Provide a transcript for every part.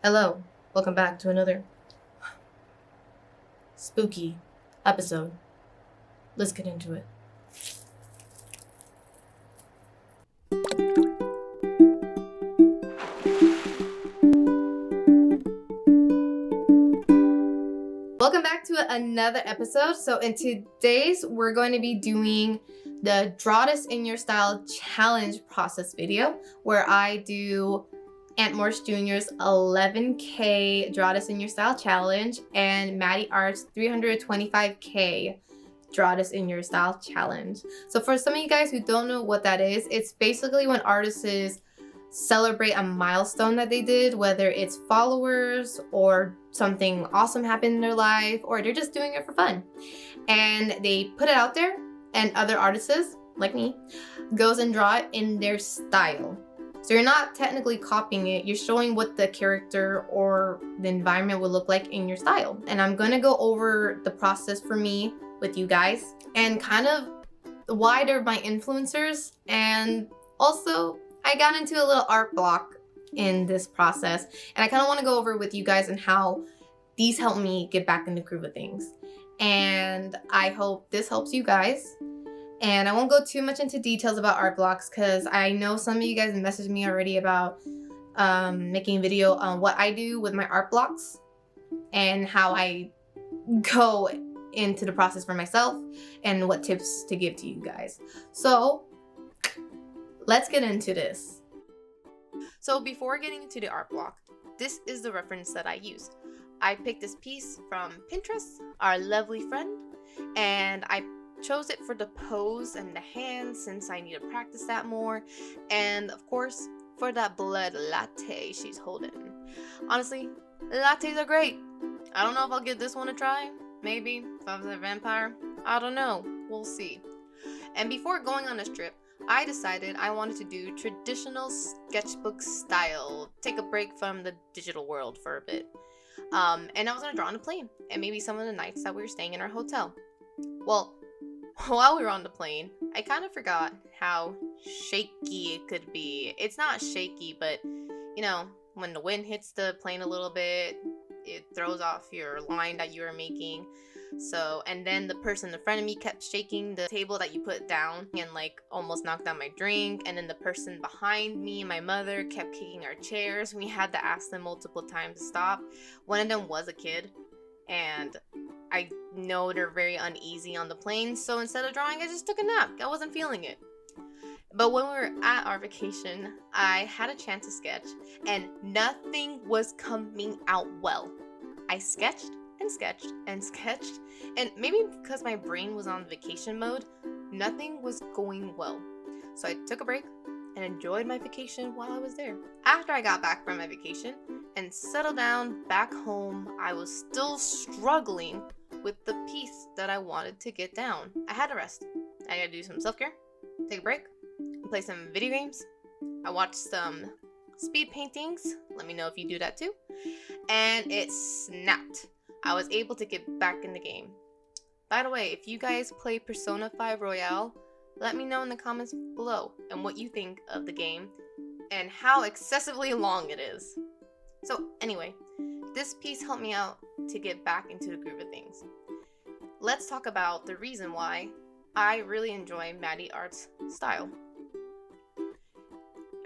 Hello, welcome back to another spooky episode. Let's get into it. Welcome back to another episode. So in today's, we're going to be doing the Draw This in Your Style challenge process video, where I do Ant Morse Jr.'s 11K Draw This in Your Style challenge and Maddie Art's 325K Draw This in Your Style challenge. So for some of you guys who don't know what that is, it's basically when artists celebrate a milestone that they did, whether it's followers or something awesome happened in their life, or they're just doing it for fun. And they put it out there, and other artists, like me, goes and draw it in their style. So you're not technically copying it, you're showing what the character or the environment would look like in your style. And I'm gonna go over the process for me with you guys and kind of why they're my influencers. And also, I got into a little art block in this process, and I kind of want to go over with you guys and how these help me get back in the groove of things. And I hope this helps you guys. And I won't go too much into details about art blocks because I know some of you guys messaged me already about making a video on what I do with my art blocks and how I go into the process for myself and what tips to give to you guys. So let's get into this. So before getting into the art block, this is the reference that I use. I picked this piece from Pinterest, our lovely friend, and I chose it for the pose and the hands since I need to practice that more, and of course for that blood latte she's holding. Honestly, lattes are great. I don't know if I'll give this one a try. Maybe if I was a vampire. I don't know. We'll see. And before going on this trip, I decided I wanted to do traditional sketchbook style, take a break from the digital world for a bit. And I was gonna draw on a plane, and maybe some of the nights that we were staying in our hotel. Well, while we were on the plane, I kind of forgot how shaky it could be. It's not shaky, but you know, when the wind hits the plane a little bit, it throws off your line that you were making. So, and then the person in front of me kept shaking the table that you put down and like almost knocked down my drink. And then the person behind me, my mother, kept kicking our chairs. We had to ask them multiple times to stop. One of them was a kid, and I know they're very uneasy on the plane. So instead of drawing, I just took a nap. I wasn't feeling it. But when we were at our vacation, I had a chance to sketch, and nothing was coming out well. I sketched and sketched and sketched, and maybe because my brain was on vacation mode, nothing was going well. So I took a break and enjoyed my vacation while I was there. After I got back from my vacation and settled down back home, I was still struggling with the piece that I wanted to get down. I had to rest. I gotta do some self-care, take a break, play some video games. I watched some speed paintings. Let me know if you do that too. And it snapped. I was able to get back in the game. By the way, if you guys play Persona 5 Royale, let me know in the comments below and what you think of the game and how excessively long it is. So anyway, this piece helped me out to get back into the groove of things. Let's talk about the reason why I really enjoy Maddie Art's style.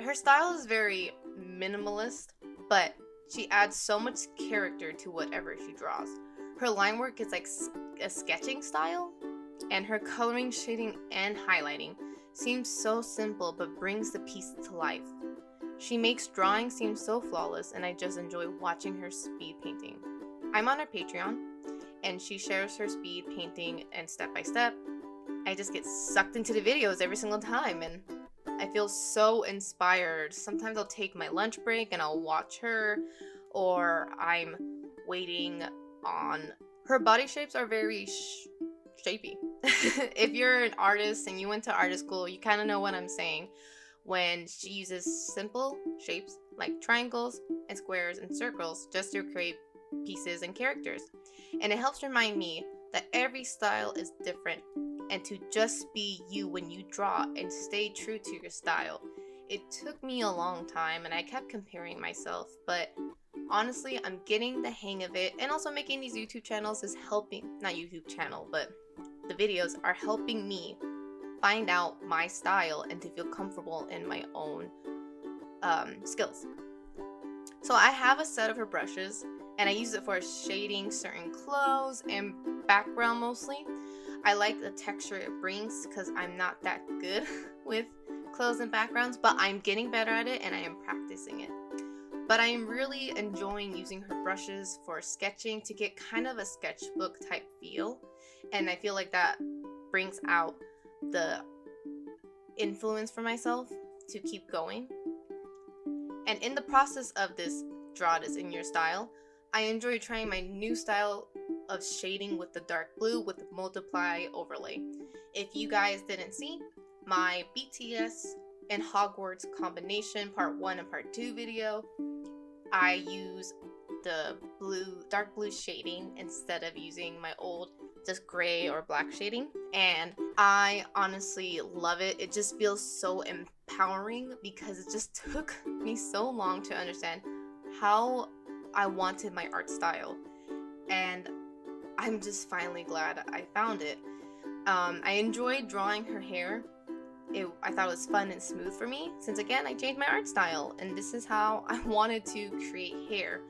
Her style is very minimalist, but she adds so much character to whatever she draws. Her line work is like a sketching style, and her coloring, shading, and highlighting seems so simple but brings the piece to life. She makes drawing seem so flawless, and I just enjoy watching her speed painting. I'm on her Patreon, and she shares her speed painting and step by step. I just get sucked into the videos every single time, and I feel so inspired. Sometimes I'll take my lunch break and I'll watch her, or I'm waiting on... Her body shapes are very shapy. If you're an artist and you went to art school, you kind of know what I'm saying when she uses simple shapes like triangles and squares and circles just to create pieces and characters. And it helps remind me that every style is different, and to just be you when you draw and stay true to your style. It took me a long time and I kept comparing myself, but honestly, I'm getting the hang of it, and also making these YouTube channels is helping, not YouTube channel, but the videos are helping me find out my style and to feel comfortable in my own skills. So I have a set of her brushes, and I use it for shading certain clothes and background mostly. I like the texture it brings because I'm not that good with clothes and backgrounds, but I'm getting better at it and I am practicing it. But I am really enjoying using her brushes for sketching to get kind of a sketchbook type feel, and I feel like that brings out the influence for myself to keep going. And in the process of this draw this in your style, I enjoy trying my new style of shading with the dark blue with the multiply overlay. If you guys didn't see my BTS and Hogwarts combination part 1 and part 2 video, I use the dark blue shading instead of using my old just gray or black shading, and I honestly love it. It just feels so empowering because it just took me so long to understand how I wanted my art style, and I'm just finally glad I found it. I enjoyed drawing her hair. I thought it was fun and smooth for me, since again I changed my art style and this is how I wanted to create hair.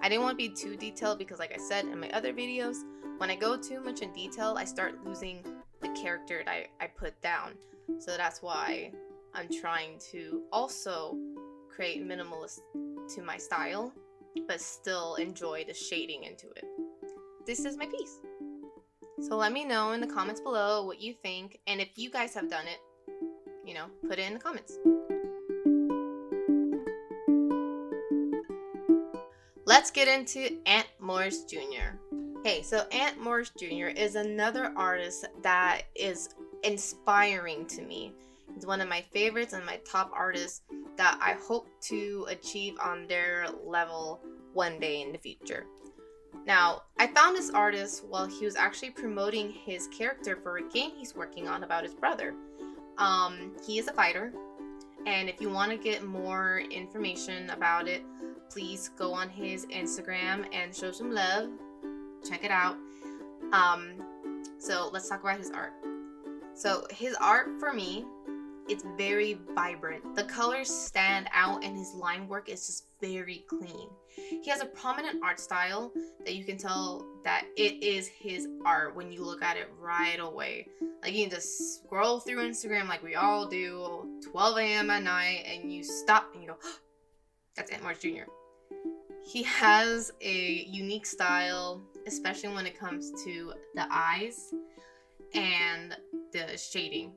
I didn't want to be too detailed because, like I said in my other videos, when I go too much in detail I start losing the character that I put down. So that's why I'm trying to also create minimalist to my style but still enjoy the shading into it. This is my piece. So let me know in the comments below what you think, and if you guys have done it, you know, put it in the comments. Let's get into Ant Morris Jr. Okay, so Ant Morris Jr. is another artist that is inspiring to me. He's one of my favorites and my top artists that I hope to achieve on their level one day in the future. Now, I found this artist while he was actually promoting his character for a game he's working on about his brother. He is a fighter, and if you want to get more information about it, please go on his Instagram and show some love. Check it out. So let's talk about his art. So his art for me, it's very vibrant. The colors stand out and his line work is just very clean. He has a prominent art style that you can tell that it is his art when you look at it right away. Like, you can just scroll through Instagram like we all do, 12 a.m. at night, and you stop and you go, oh, that's Ant Morris Jr. He has a unique style, especially when it comes to the eyes and the shading.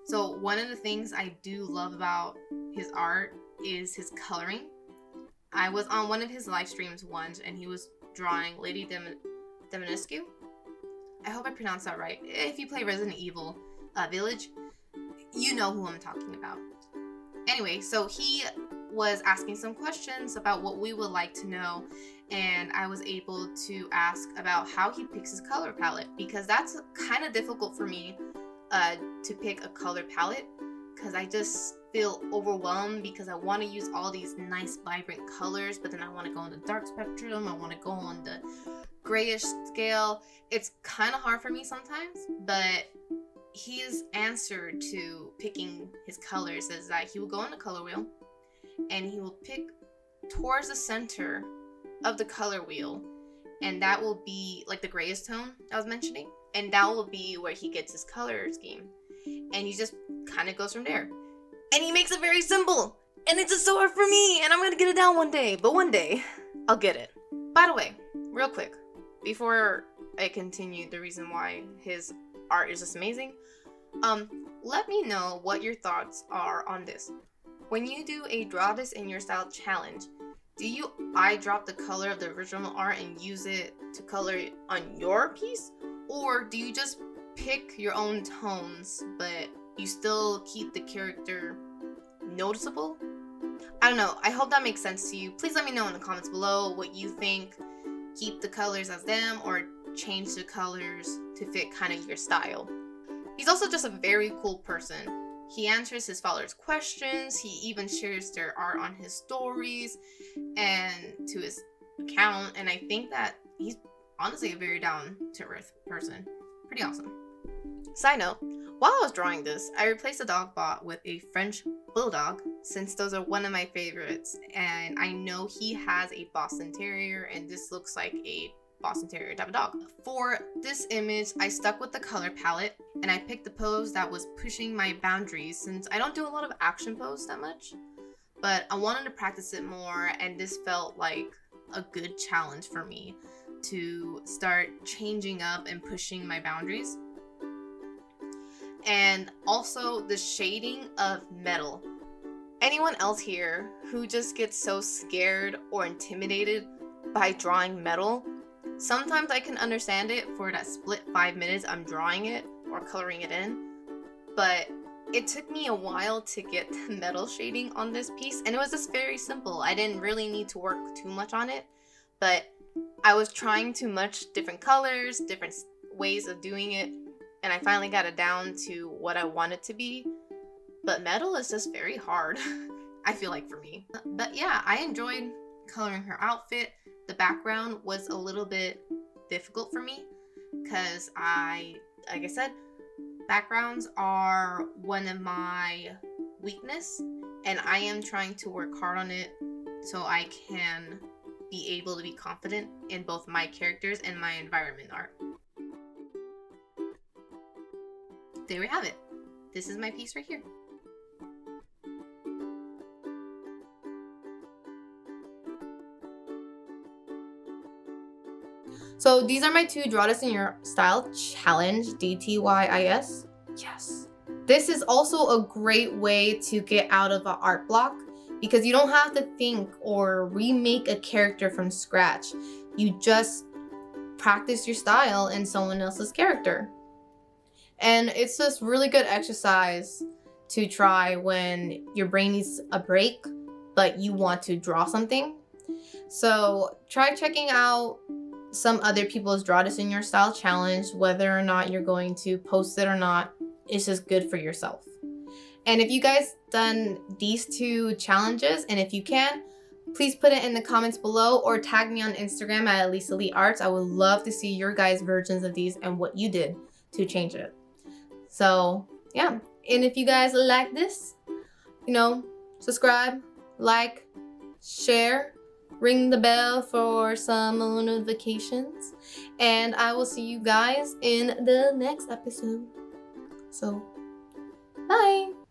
So one of the things I do love about his art is his coloring. I was on one of his live streams once and he was drawing Lady Dimitrescu. I hope I pronounced that right. If you play Resident Evil Village, you know who I'm talking about. Anyway, so he was asking some questions about what we would like to know, and I was able to ask about how he picks his color palette, because that's kind of difficult for me to pick a color palette, because I just feel overwhelmed because I want to use all these nice vibrant colors, but then I want to go on the dark spectrum, I want to go on the grayish scale. It's kind of hard for me sometimes, but his answer to picking his colors is that he will go on the color wheel and he will pick towards the center of the color wheel, and that will be like the grayish tone I was mentioning, and that will be where he gets his color scheme, and he just kind of goes from there, and he makes it very simple, and it's just so hard for me, and I'm gonna get it down one day, but one day I'll get it. By the way, real quick, before I continue the reason why his art is just amazing, let me know what your thoughts are on this. When you do a draw this in your style challenge, do you eye drop the color of the original art and use it to color on your piece? Or do you just pick your own tones, but you still keep the character noticeable? I don't know. I hope that makes sense to you. Please let me know in the comments below what you think. Keep the colors as them or change the colors to fit kind of your style. He's also just a very cool person. He answers his followers' questions. He even shares their art on his stories and to his account, and I think that he's honestly a very down-to-earth person. Pretty awesome. Side note, while I was drawing this, I replaced the dog bot with a French Bulldog, since those are one of my favorites, and I know he has a Boston Terrier, and this looks like a Boston Terrier type of dog. For this image, I stuck with the color palette, and I picked the pose that was pushing my boundaries, since I don't do a lot of action pose that much, but I wanted to practice it more, and this felt like a good challenge for me to start changing up and pushing my boundaries. And also the shading of metal. Anyone else here who just gets so scared or intimidated by drawing metal? Sometimes I can understand it for that split 5 minutes I'm drawing it or coloring it in, but it took me a while to get the metal shading on this piece, and it was just very simple. I didn't really need to work too much on it, but I was trying too much different colors, different ways of doing it, and I finally got it down to what I want it to be. But metal is just very hard, I feel like, for me. But yeah, I enjoyed coloring her outfit. The background was a little bit difficult for me because like I said, backgrounds are one of my weakness, and I am trying to work hard on it so I can be able to be confident in both my characters and my environment art. There we have it. This is my piece right here. So these are my two Draw This in Your Style Challenge, DTYIS. Yes. This is also a great way to get out of an art block because you don't have to think or remake a character from scratch. You just practice your style in someone else's character. And it's just really good exercise to try when your brain needs a break, but you want to draw something. So try checking out some other people's Draw This in Your Style challenge, whether or not you're going to post it or not. It's just good for yourself. And if you guys done these two challenges, and if you can, please put it in the comments below or tag me on Instagram at Elisa Lee Arts. I would love to see your guys' versions of these and what you did to change it. So yeah, and if you guys like this, subscribe, like, share, ring the bell for some notifications, and I will see you guys in the next episode. So, bye!